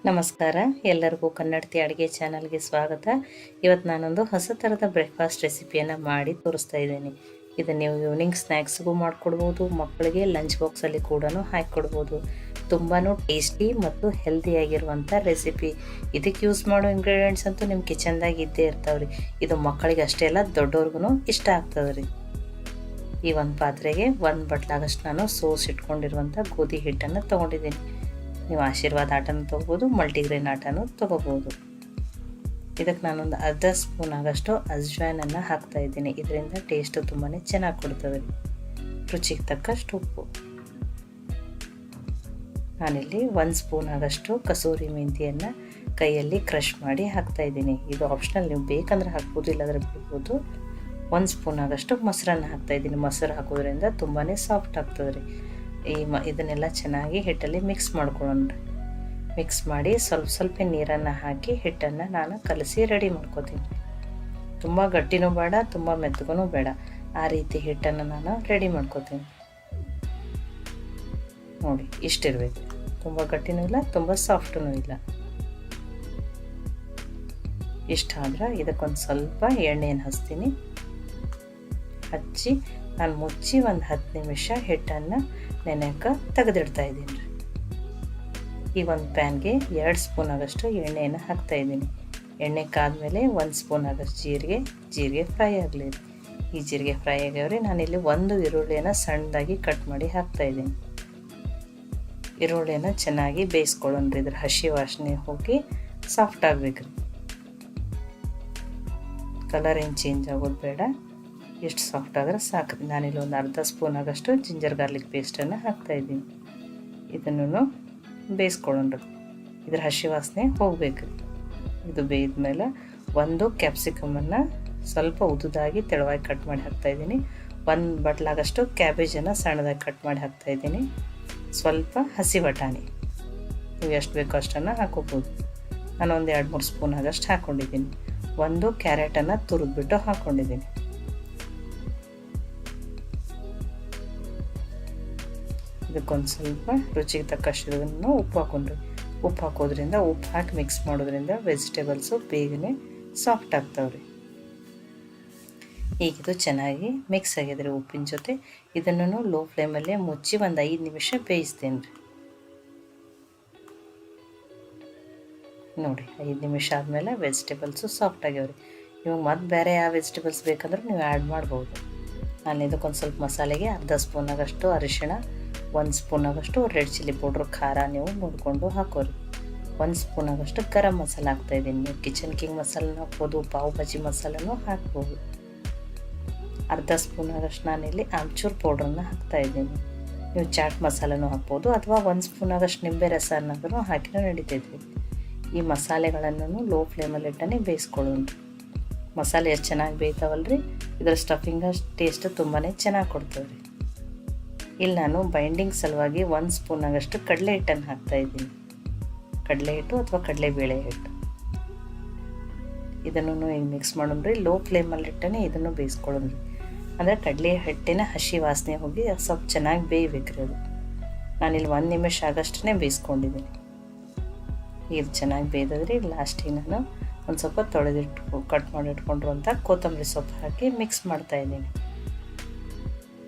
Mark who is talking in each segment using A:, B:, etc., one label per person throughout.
A: ನಮಸ್ಕಾರ, ಎಲ್ಲರಿಗೂ ಕನ್ನಡತಿ ಅಡುಗೆ ಚಾನಲ್ಗೆ ಸ್ವಾಗತ. ಇವತ್ತು ನಾನೊಂದು ಹೊಸ ಥರದ ಬ್ರೇಕ್ಫಾಸ್ಟ್ ರೆಸಿಪಿಯನ್ನು ಮಾಡಿ ತೋರಿಸ್ತಾ ಇದ್ದೀನಿ. ಇದನ್ನು ನೀವು ಈವ್ನಿಂಗ್ ಸ್ನ್ಯಾಕ್ಸ್ಗೂ ಮಾಡಿಕೊಡ್ಬೋದು, ಮಕ್ಕಳಿಗೆ ಲಂಚ್ ಬಾಕ್ಸಲ್ಲಿ ಕೂಡ ಹಾಕಿಕೊಡ್ಬೋದು. ತುಂಬಾ ಟೇಸ್ಟಿ ಮತ್ತು ಹೆಲ್ದಿಯಾಗಿರುವಂಥ ರೆಸಿಪಿ. ಇದಕ್ಕೆ ಯೂಸ್ ಮಾಡೋ ಇಂಗ್ರೀಡಿಯೆಂಟ್ಸ್ ಅಂತೂ ನಿಮ್ಮ ಕಿಚನ್ದಾಗ ಇದ್ದೇ ಇರ್ತಾವ್ರಿ. ಇದು ಮಕ್ಕಳಿಗೆ ಅಷ್ಟೇ ಅಲ್ಲ, ದೊಡ್ಡವ್ರಿಗೂ ಇಷ್ಟ ಆಗ್ತದೆ ರೀ. ಈ ಒಂದು ಪಾತ್ರೆಗೆ ಒಂದು ಬಟ್ಲಾಗಷ್ಟು ನಾನು ಸೋಸ್ ಇಟ್ಕೊಂಡಿರುವಂಥ ಗೋಧಿ ಹಿಟ್ಟನ್ನು ತೊಗೊಂಡಿದ್ದೀನಿ. ನೀವು ಆಶೀರ್ವಾದ ಆಟನೂ ತೊಗೋಬೋದು, ಮಲ್ಟಿಗ್ರೇನ್ ಆಟನೂ ತೊಗೋಬೋದು. ಇದಕ್ಕೆ ನಾನೊಂದು ಅರ್ಧ ಸ್ಪೂನ್ ಆಗಷ್ಟು ಅಜ್ವಾಯಿನನ್ನು ಹಾಕ್ತಾಯಿದ್ದೀನಿ. ಇದರಿಂದ ಟೇಸ್ಟು ತುಂಬಾ ಚೆನ್ನಾಗಿ ಕೊಡ್ತದೆ. ರುಚಿಗೆ ತಕ್ಕಷ್ಟು ಉಪ್ಪು. ನಾನಿಲ್ಲಿ 1 ಸ್ಪೂನ್ ಆಗಷ್ಟು ಕಸೂರಿ ಮೆಂತಿಯನ್ನು ಕೈಯಲ್ಲಿ ಕ್ರಷ್ ಮಾಡಿ ಹಾಕ್ತಾಯಿದ್ದೀನಿ. ಇದು ಆಪ್ಷನಲ್, ನೀವು ಬೇಕಂದ್ರೆ ಹಾಕ್ಬೋದು, ಇಲ್ಲಾಂದರೆ ಬಿಡ್ಬೋದು. 1 ಸ್ಪೂನ್ ಆಗಷ್ಟು ಮೊಸರನ್ನು ಹಾಕ್ತಾಯಿದ್ದೀನಿ. ಮೊಸರು ಹಾಕೋದ್ರಿಂದ ತುಂಬಾ ಸಾಫ್ಟ್ ಆಗ್ತದೆ ರೀ. ಇದನ್ನೆಲ್ಲ ಚೆನ್ನಾಗಿ ಹಿಟ್ಟಲ್ಲಿ ಮಿಕ್ಸ್ ಮಾಡ್ಕೊಳ್ಳೋಣ. ಮಿಕ್ಸ್ ಮಾಡಿ ಸ್ವಲ್ಪ ನೀರನ್ನು ಹಾಕಿ ಹಿಟ್ಟನ್ನು ನಾನು ಕಲಸಿ ರೆಡಿ ಮಾಡ್ಕೋತೀನಿ. ತುಂಬ ಗಟ್ಟಿನೂ ಬೇಡ, ತುಂಬ ಮೆತ್ತಗೂ ಬೇಡ, ಆ ರೀತಿ ಹಿಟ್ಟನ್ನು ನಾನು ರೆಡಿ ಮಾಡ್ಕೋತೀನಿ. ನೋಡಿ, ಇಷ್ಟಿರಬೇಕು. ತುಂಬ ಗಟ್ಟಿನೂ ಇಲ್ಲ, ತುಂಬ ಸಾಫ್ಟೂ ಇಲ್ಲ. ಇಷ್ಟಾದ್ರೆ ಇದಕ್ಕೊಂದು ಸ್ವಲ್ಪ ಎಣ್ಣೆಯನ್ನು ಹಚ್ತೀನಿ. ಹಚ್ಚಿ ನಾನು ಮುಚ್ಚಿ ಒಂದು 10 ನಿಮಿಷ ಹಿಟ್ಟನ್ನು ನೆನೆಯಕ್ಕೆ ತೆಗೆದಿಡ್ತಾ ಇದ್ದೀನಿ. ಈ ಒಂದು ಪ್ಯಾನ್ಗೆ 2 ಸ್ಪೂನ್ ಆಗಷ್ಟು ಎಣ್ಣೆಯನ್ನು ಹಾಕ್ತಾಯಿದ್ದೀನಿ. ಎಣ್ಣೆ ಕಾದ್ಮೇಲೆ 1 ಸ್ಪೂನ್ ಆಗಷ್ಟು ಜೀರಿಗೆ ಫ್ರೈ ಆಗಲಿ. ಈ ಜೀರಿಗೆ ಫ್ರೈ ಆಗ್ಯಾವ್ರಿ. ನಾನಿಲ್ಲಿ 1 ಈರುಳ್ಳಿಯನ್ನು ಸಣ್ಣದಾಗಿ ಕಟ್ ಮಾಡಿ ಹಾಕ್ತಾಯಿದ್ದೀನಿ. ಈರುಳ್ಳಿಯನ್ನು ಚೆನ್ನಾಗಿ ಬೇಯಿಸ್ಕೊಳ್ಳೋಣ್ರಿ. ಇದ್ರ ಹಸಿ ವಾಸನೆ ಹೋಗಿ ಸಾಫ್ಟ್ ಆಗಬೇಕ್ರಿ. ಕಲರ್ ಏನು ಚೇಂಜ್ ಆಗೋದು ಬೇಡ, ಎಷ್ಟು ಸಾಫ್ಟ್ ಆದರೆ ಸಾಕು. ನಾನಿಲ್ಲಿ ಒಂದು ಅರ್ಧ ಸ್ಪೂನ್ ಆಗಷ್ಟು ಜಿಂಜರ್ ಗಾರ್ಲಿಕ್ ಪೇಸ್ಟನ್ನು ಹಾಕ್ತಾಯಿದ್ದೀನಿ. ಇದನ್ನು ಬೇಯಿಸ್ಕೊಳ್ಳೋಣ್ರಿ. ಇದ್ರ ಹಸಿ ವಾಸನೆ ಹೋಗಬೇಕು. ಇದು ಬೇಯ್ದ ಮೇಲೆ 1 ಕ್ಯಾಪ್ಸಿಕಮನ್ನು ಸ್ವಲ್ಪ ಉದ್ದುದಾಗಿ ತೆಳುವಾಗಿ ಕಟ್ ಮಾಡಿ ಹಾಕ್ತಾಯಿದ್ದೀನಿ. 1 ಬಟ್ಲಾಗಷ್ಟು ಕ್ಯಾಬೇಜನ್ನು ಸಣ್ಣದಾಗಿ ಕಟ್ ಮಾಡಿ ಹಾಕ್ತಾಯಿದ್ದೀನಿ. ಸ್ವಲ್ಪ ಹಸಿ ಬಟಾಣಿ, ನೀವು ಎಷ್ಟು ಬೇಕೋ ಅಷ್ಟನ್ನು ಹಾಕೋಬೋದು. ನಾನು ಒಂದು 2-3 ಸ್ಪೂನ್ ಆಗಷ್ಟು ಹಾಕ್ಕೊಂಡಿದ್ದೀನಿ. 1 ಕ್ಯಾರೆಟನ್ನು ತುರಿದ್ಬಿಟ್ಟು ಹಾಕ್ಕೊಂಡಿದ್ದೀನಿ. ಇದಕ್ಕೊಂದು ಸ್ವಲ್ಪ ರುಚಿಗೆ ತಕ್ಕಷ್ಟು ಉಪ್ಪು ಹಾಕ್ಕೊಂಡ್ರಿ. ಉಪ್ಪು ಹಾಕೋದ್ರಿಂದ, ಉಪ್ಪು ಹಾಕಿ ಮಿಕ್ಸ್ ಮಾಡೋದ್ರಿಂದ ವೆಜಿಟೇಬಲ್ಸು ಬೇಗನೆ ಸಾಫ್ಟ್ ಆಗ್ತಾವ್ರಿ. ಈಗ ಇದು ಚೆನ್ನಾಗಿ ಮಿಕ್ಸ್ ಆಗಿದ್ರಿ ಉಪ್ಪಿನ ಜೊತೆ. ಇದನ್ನು ಲೋ ಫ್ಲೇಮಲ್ಲೇ ಮುಚ್ಚಿ ಒಂದು 5 ನಿಮಿಷ ಬೇಯಿಸ್ತೀನಿ ರೀ. ನೋಡಿ, 5 ನಿಮಿಷ ಆದಮೇಲೆ ವೆಜಿಟೇಬಲ್ಸು ಸಾಫ್ಟ್ ಆಗ್ಯಾವ್ರಿ. ಇವಾಗ ಮತ್ತೆ ಬೇರೆ ಯಾವ ವೆಜಿಟೇಬಲ್ಸ್ ಬೇಕಂದ್ರೆ ನೀವು ಆ್ಯಡ್ ಮಾಡ್ಬೋದು. ನಾನು ಇದಕ್ಕೊಂದು ಸ್ವಲ್ಪ ಮಸಾಲೆಗೆ ಅರ್ಧ ಸ್ಪೂನ್ ಆಗಷ್ಟು ಅರಿಶಿಣ, 1 ಸ್ಪೂನ್ ಆಗಷ್ಟು ರೆಡ್ ಚಿಲ್ಲಿ ಪೌಡ್ರ್, ಖಾರ ನೀವು ನೋಡಿಕೊಂಡು ಹಾಕೋರಿ. 1 ಸ್ಪೂನ್ ಆಗಷ್ಟು ಗರಂ ಮಸಾಲೆ ಹಾಕ್ತಾಯಿದ್ದೀನಿ. ನೀವು ಕಿಚನ್ ಕಿಂಗ್ ಮಸಾಲೆನೂ ಹಾಕ್ಬೋದು, ಪಾವ್ ಭಾಜಿ ಮಸಾಲೆನೂ ಹಾಕ್ಬೋದು. ಅರ್ಧ ಸ್ಪೂನ್ ಆಗಷ್ಟು ನಾನಿಲ್ಲಿ ಆಮ್ಚೂರ್ ಪೌಡ್ರನ್ನು ಹಾಕ್ತಾಯಿದ್ದೀನಿ. ನೀವು ಚಾಟ್ ಮಸಾಲೆನೂ ಹಾಕ್ಬೋದು, ಅಥವಾ 1 ಸ್ಪೂನ್ ಆಗಷ್ಟು ನಿಂಬೆ ರಸನಾದ್ರೂ ಹಾಕಿನೂ ನಡೀತೈತಿ. ಈ ಮಸಾಲೆಗಳನ್ನು ಲೋ ಫ್ಲೇಮಲ್ಲಿ ಇಟ್ಟನೆ ಬೇಯಿಸ್ಕೊಳ್ಳೋಣ. ಮಸಾಲೆ ಎಷ್ಟು ಚೆನ್ನಾಗಿ ಬೇಯ್ತಾವಲ್ರಿ, ಇದರ ಸ್ಟಫಿಂಗ್ ಟೇಸ್ಟ್ ತುಂಬಾ ಚೆನ್ನಾಗಿ ಕೊಡ್ತದೆ ರೀ. ಇಲ್ಲಿ ನಾನು ಬೈಂಡಿಂಗ್ ಸಲುವಾಗಿ 1 ಸ್ಪೂನ್ ಆಗಷ್ಟು ಕಡಲೆ ಹಿಟ್ಟನ್ನು ಹಾಕ್ತಾಯಿದ್ದೀನಿ. ಕಡಲೆ ಹಿಟ್ಟು ಅಥವಾ ಕಡಲೆಬೇಳೆ ಹಿಟ್ಟು. ಇದನ್ನು ಈಗ ಮಿಕ್ಸ್ ಮಾಡೋಣ್ರಿ. ಲೋ ಫ್ಲೇಮಲ್ಲಿ ಇಟ್ಟನೆ ಇದನ್ನು ಬೇಯಿಸ್ಕೊಳ್ಳೋಣ್ರಿ. ಅಂದರೆ ಕಡಲೆ ಹಿಟ್ಟಿನ ಹಸಿ ವಾಸನೆ ಹೋಗಿ ಸ್ವಲ್ಪ ಚೆನ್ನಾಗಿ ಬೇಯಬೇಕ್ರಿ ಅದು. ನಾನಿಲ್ಲಿ 1 ನಿಮಿಷ ಆಗಷ್ಟೇ ಬೇಯಿಸ್ಕೊಂಡಿದ್ದೀನಿ. ಇದು ಚೆನ್ನಾಗಿ ಬೇಯ್ದದ್ರಿ. ಲಾಸ್ಟಿಗೆ ನಾನು ಒಂದು ಸ್ವಲ್ಪ ತೊಳೆದಿಟ್ಟು ಕಟ್ ಮಾಡಿ ಇಟ್ಕೊಂಡಿರುವಂಥ ಕೊತ್ತಂಬರಿ ಸೊಪ್ಪು ಹಾಕಿ ಮಿಕ್ಸ್ ಮಾಡ್ತಾಯಿದ್ದೀನಿ.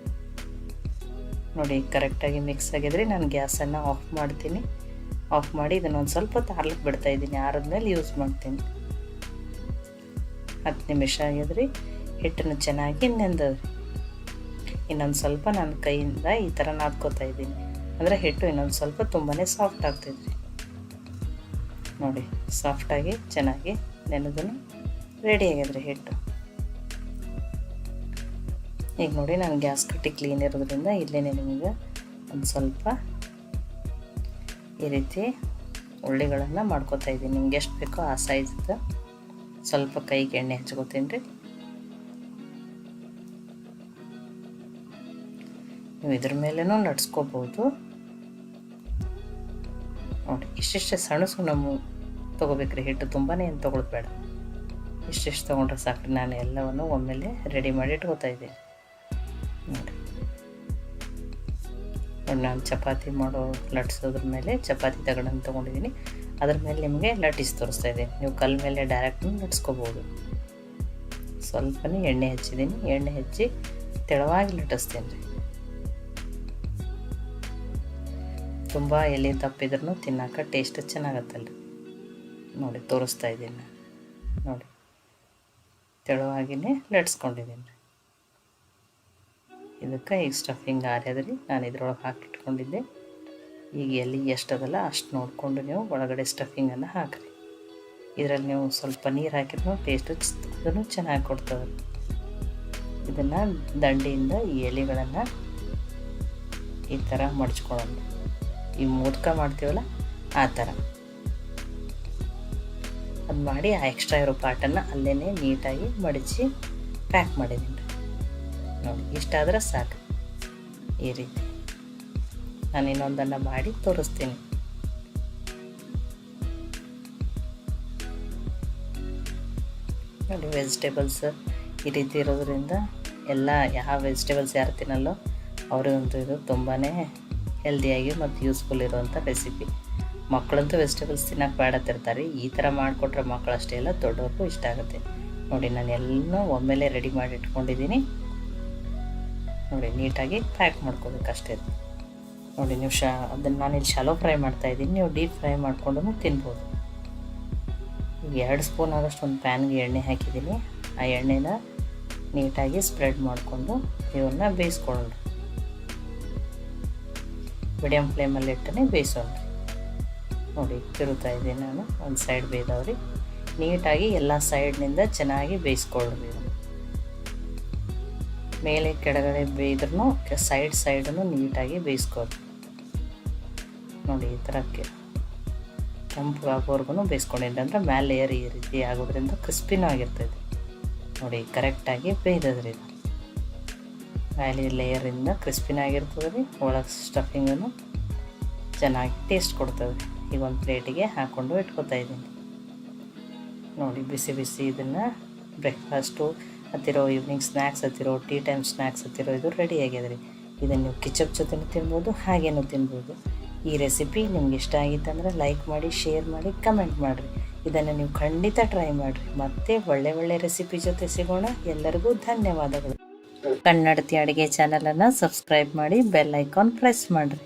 A: ನೋಡಿ, ಕರೆಕ್ಟಾಗಿ ಮಿಕ್ಸ್ ಆಗಿದ್ರೆ ನಾನು ಗ್ಯಾಸನ್ನು ಆಫ್ ಮಾಡ್ತೀನಿ. ಆಫ್ ಮಾಡಿ ಇದನ್ನು ಒಂದು ಸ್ವಲ್ಪ ಹೊತ್ತು ಆರ್ಲಿಕ್ಕೆ ಬಿಡ್ತಾಯಿದ್ದೀನಿ. ಆರಿದ್ಮೇಲೆ ಯೂಸ್ ಮಾಡ್ತೀನಿ. 10 ನಿಮಿಷ ಆಗಿದ್ರಿ. ಹಿಟ್ಟನ್ನು ಚೆನ್ನಾಗಿ ನೆಂದದ್ರಿ. ಇನ್ನೊಂದು ಸ್ವಲ್ಪ ನಾನು ಕೈಯಿಂದ ಈ ಥರ ನಾದ್ಕೋತಾ ಇದ್ದೀನಿ. ಅಂದರೆ ಹಿಟ್ಟು ಇನ್ನೊಂದು ಸ್ವಲ್ಪ ತುಂಬಾ ಸಾಫ್ಟ್ ಆಗ್ತೈತ್ರಿ. ನೋಡಿ, ಸಾಫ್ಟಾಗಿ ಚೆನ್ನಾಗಿ ನೆನೆದನು ರೆಡಿ ಆಗಿದ್ರಿ ಹಿಟ್ಟು. ಈಗ ನೋಡಿ, ನಾನು ಗ್ಯಾಸ್ ಕಟ್ಟಿ ಕ್ಲೀನ್ ಇರೋದ್ರಿಂದ ಇಲ್ಲೇ ನಿಮಗೆ ಒಂದು ಸ್ವಲ್ಪ ಈ ರೀತಿ ಉಳ್ಳಿಗಳನ್ನು ಮಾಡ್ಕೋತಾ ಇದ್ದೀನಿ. ನಿಮ್ಗೆ ಎಷ್ಟು ಬೇಕೋ ಆ ಸೈಜ್ದು ಸ್ವಲ್ಪ ಕೈಗೆ ಎಣ್ಣೆ ಹಚ್ಕೋತೀನಿ ರೀ. ನೀವು ಇದ್ರ ಮೇಲೇನೂ ನಡ್ಸ್ಕೋಬೋದು. ನೋಡಿ, ಇಷ್ಟಿಷ್ಟೇ ಸಣ್ಣ ತೊಗೋಬೇಕ್ರಿ ಹಿಟ್ಟು. ತುಂಬಾ ಏನು ತೊಗೊಳೋದು ಬೇಡ. ಇಷ್ಟಿಷ್ಟು ತೊಗೊಂಡ್ರೆ ಸಾಕು. ನಾನು ಎಲ್ಲವನ್ನು ಒಮ್ಮೆಲೆ ರೆಡಿ ಮಾಡಿ ಇಟ್ಕೋತಾ ಇದ್ದೀನಿ. ನೋಡಿ, ನಾನು ಚಪಾತಿ ಮಾಡೋ ಲಟ್ಸೋದ್ರ ಮೇಲೆ ಚಪಾತಿ ತಗೊಂಡಿದ್ದೀನಿ. ಅದ್ರ ಮೇಲೆ ನಿಮಗೆ ಲಟ್ಟಿಸಿ ತೋರಿಸ್ತಾ ಇದ್ದೀನಿ. ನೀವು ಕಲ್ ಮೇಲೆ ಡೈರೆಕ್ಟ್ ಲಟ್ಸ್ಕೋಬೋದು. ಸ್ವಲ್ಪನೇ ಎಣ್ಣೆ ಹಚ್ಚಿದ್ದೀನಿ. ಎಣ್ಣೆ ಹಚ್ಚಿ ತೆಳುವಾಗಿ ಲಟ್ಟಿಸ್ತೀನಿ ರೀ. ತುಂಬ ಎಲೆ ತಪ್ಪಿದ್ರೂ ತಿನ್ನೋಕೆ ಟೇಸ್ಟ್ ಚೆನ್ನಾಗತ್ತಲ್ಲ. ನೋಡಿ ತೋರಿಸ್ತಾ ಇದ್ದೀನಿ. ನೋಡಿ ತೆಳುವಾಗಿಯೇ ಲಟ್ಸ್ಕೊಂಡಿದ್ದೀನಿ. ಇದಕ್ಕೆ ಈಗ ಸ್ಟಫಿಂಗ್ ಆರ್ಯದ್ರಿ ನಾನು ಇದ್ರೊಳಗೆ ಹಾಕಿಟ್ಕೊಂಡಿದ್ದೆ. ಈಗ ಎಲೆ ಎಷ್ಟದಲ್ಲ ಅಷ್ಟು ನೋಡಿಕೊಂಡು ನೀವು ಒಳಗಡೆ ಸ್ಟಫಿಂಗನ್ನು ಹಾಕಿರಿ. ಇದರಲ್ಲಿ ನೀವು ಸ್ವಲ್ಪ ನೀರು ಹಾಕಿದ್ರು ಟೇಸ್ಟ್ ಅದನ್ನು ಚೆನ್ನಾಗಿ ಕೊಡ್ತದೆ. ಇದನ್ನು ದಂಡಿಯಿಂದ ಈ ಎಲೆಗಳನ್ನು ಈ ಥರ ಮಡ್ಚ್ಕೊಳ್ಳೋಣ. ಈ ಮೋದಕ ಮಾಡ್ತೀವಲ್ಲ ಆ ಥರ ಅದು ಮಾಡಿ ಆ ಎಕ್ಸ್ಟ್ರಾ ಇರೋ ಪಾರ್ಟನ್ನು ಅಲ್ಲೇ ನೀಟಾಗಿ ಮಡಚಿ ಪ್ಯಾಕ್ ಮಾಡಿದ್ದೀನಿ. ನೋಡಿ ಇಷ್ಟಾದರೆ ಸಾಕು. ಈ ರೀತಿ ನಾನು ಇನ್ನೊಂದನ್ನು ಮಾಡಿ ತೋರಿಸ್ತೀನಿ. ನೋಡಿ ವೆಜಿಟೇಬಲ್ಸ್ ಈ ರೀತಿ ಇರೋದ್ರಿಂದ ಎಲ್ಲ ಯಾವ ವೆಜಿಟೇಬಲ್ಸ್ ಯಾರು ತಿನ್ನಲ್ಲೋ ಅವ್ರಿಗಂತೂ ಇದು ತುಂಬಾ ಹೆಲ್ದಿಯಾಗಿ ಮತ್ತು ಯೂಸ್ಫುಲ್ ಇರುವಂಥ ರೆಸಿಪಿ. ಮಕ್ಕಳಂತೂ ವೆಜಿಟೇಬಲ್ಸ್ ತಿನ್ನೋಕೆ ಬೇಡತ್ತಿರ್ತಾರೆ. ಈ ಥರ ಮಾಡಿಕೊಟ್ರೆ ಮಕ್ಕಳು ಅಷ್ಟೇ ಅಲ್ಲ ದೊಡ್ಡವ್ರಿಗೂ ಇಷ್ಟ ಆಗುತ್ತೆ. ನೋಡಿ ನಾನು ಎಲ್ಲನೂ ಒಮ್ಮೆಲೇ ರೆಡಿ ಮಾಡಿ ಇಟ್ಕೊಂಡಿದ್ದೀನಿ. ನೋಡಿ ನೀಟಾಗಿ ಪ್ಯಾಕ್ ಮಾಡ್ಕೋಬೇಕಷ್ಟೇ. ನೋಡಿ ನೀವು ಅದನ್ನು ನಾನಿಲ್ಲಿ ಶಾಲೋ ಫ್ರೈ ಮಾಡ್ತಾಯಿದ್ದೀನಿ. ನೀವು ಡೀಪ್ ಫ್ರೈ ಮಾಡ್ಕೊಂಡು ತಿನ್ಬೋದು. ಈಗ 2 ಸ್ಪೂನ್ ಆಗೋಷ್ಟು ಒಂದು ಪ್ಯಾನ್ಗೆ ಎಣ್ಣೆ ಹಾಕಿದ್ದೀನಿ. ಆ ಎಣ್ಣೆನ ನೀಟಾಗಿ ಸ್ಪ್ರೆಡ್ ಮಾಡಿಕೊಂಡು ಇವನ್ನ ಬೇಯಿಸ್ಕೊಳ್ಳೋಣ. ಮೀಡಿಯಮ್ ಫ್ಲೇಮಲ್ಲಿ ಇಟ್ಟನೆ ಬೇಯಿಸೋಣ. ನೋಡಿ ತಿರುತ್ತಾ ಇದ್ದೀನಿ ನಾನು. ಒಂದು ಸೈಡ್ ಬೇಯ್ದವ್ರಿ. ನೀಟಾಗಿ ಎಲ್ಲ ಸೈಡ್ನಿಂದ ಚೆನ್ನಾಗಿ ಬೇಯಿಸ್ಕೊಳ್ಳ್ರಿ. ಮೇಲೆ ಕೆಳಗಡೆ ಬೇಯ್ದ್ರೂ ಸೈಡನ್ನು ನೀಟಾಗಿ ಬೇಯಿಸ್ಕೊಳ್ಳಿ. ನೋಡಿ ಈ ಥರ ಕೆಂಪು ಆಗೋವರೆಗೂ ಬೇಯಿಸ್ಕೊಂಡಿದ್ದೆ ಅಂದರೆ ಮೇಲೆ ಲೇಯರ್ ಈ ರೀತಿ ಆಗೋದ್ರಿಂದ ಕ್ರಿಸ್ಪಿನೂ ಆಗಿರ್ತದೆ. ನೋಡಿ ಕರೆಕ್ಟಾಗಿ ಬೇಯ್ದದ್ರಿ. ಇದು ಮೇಲೆ ಲೇಯರಿಂದ ಕ್ರಿಸ್ಪಿನ ಆಗಿರ್ತದೆ ರೀ. ಒಳಗೆ ಸ್ಟಫಿಂಗನ್ನು ಚೆನ್ನಾಗಿ ಟೇಸ್ಟ್ ಕೊಡ್ತದೆ. ಈಗ ಒಂದು ಪ್ಲೇಟಿಗೆ ಹಾಕ್ಕೊಂಡು ಇಟ್ಕೊತಾ ಇದ್ದೀನಿ. ನೋಡಿ ಬಿಸಿ ಬಿಸಿ ಇದನ್ನು ಬ್ರೇಕ್ಫಾಸ್ಟು ಹತ್ತಿರೋ, ಈವ್ನಿಂಗ್ ಸ್ನ್ಯಾಕ್ಸ್ ಹತ್ತಿರೋ, ಟೀ ಟೈಮ್ ಸ್ನ್ಯಾಕ್ಸ್ ಹತ್ತಿರೋ ಇದು ರೆಡಿ ಆಗಿದೆ ರೀ. ಇದನ್ನು ನೀವು ಕಿಚಪ್ ಜೊತೆನೂ ತಿನ್ಬೋದು, ಹಾಗೇನೂ ತಿನ್ಬೋದು. ಈ ರೆಸಿಪಿ ನಿಮ್ಗೆ ಇಷ್ಟ ಆಗಿತ್ತಂದ್ರೆ ಲೈಕ್ ಮಾಡಿ, ಶೇರ್ ಮಾಡಿ, ಕಮೆಂಟ್ ಮಾಡಿರಿ. ಇದನ್ನು ನೀವು ಖಂಡಿತ ಟ್ರೈ ಮಾಡಿರಿ. ಮತ್ತೆ ಒಳ್ಳೆ ರೆಸಿಪಿ ಜೊತೆ ಸಿಗೋಣ. ಎಲ್ಲರಿಗೂ ಧನ್ಯವಾದಗಳು. ಕನ್ನಡತಿ ಅಡುಗೆ ಚಾನಲನ್ನು ಸಬ್ಸ್ಕ್ರೈಬ್ ಮಾಡಿ, ಬೆಲ್ ಐಕಾನ್ ಪ್ರೆಸ್ ಮಾಡಿರಿ.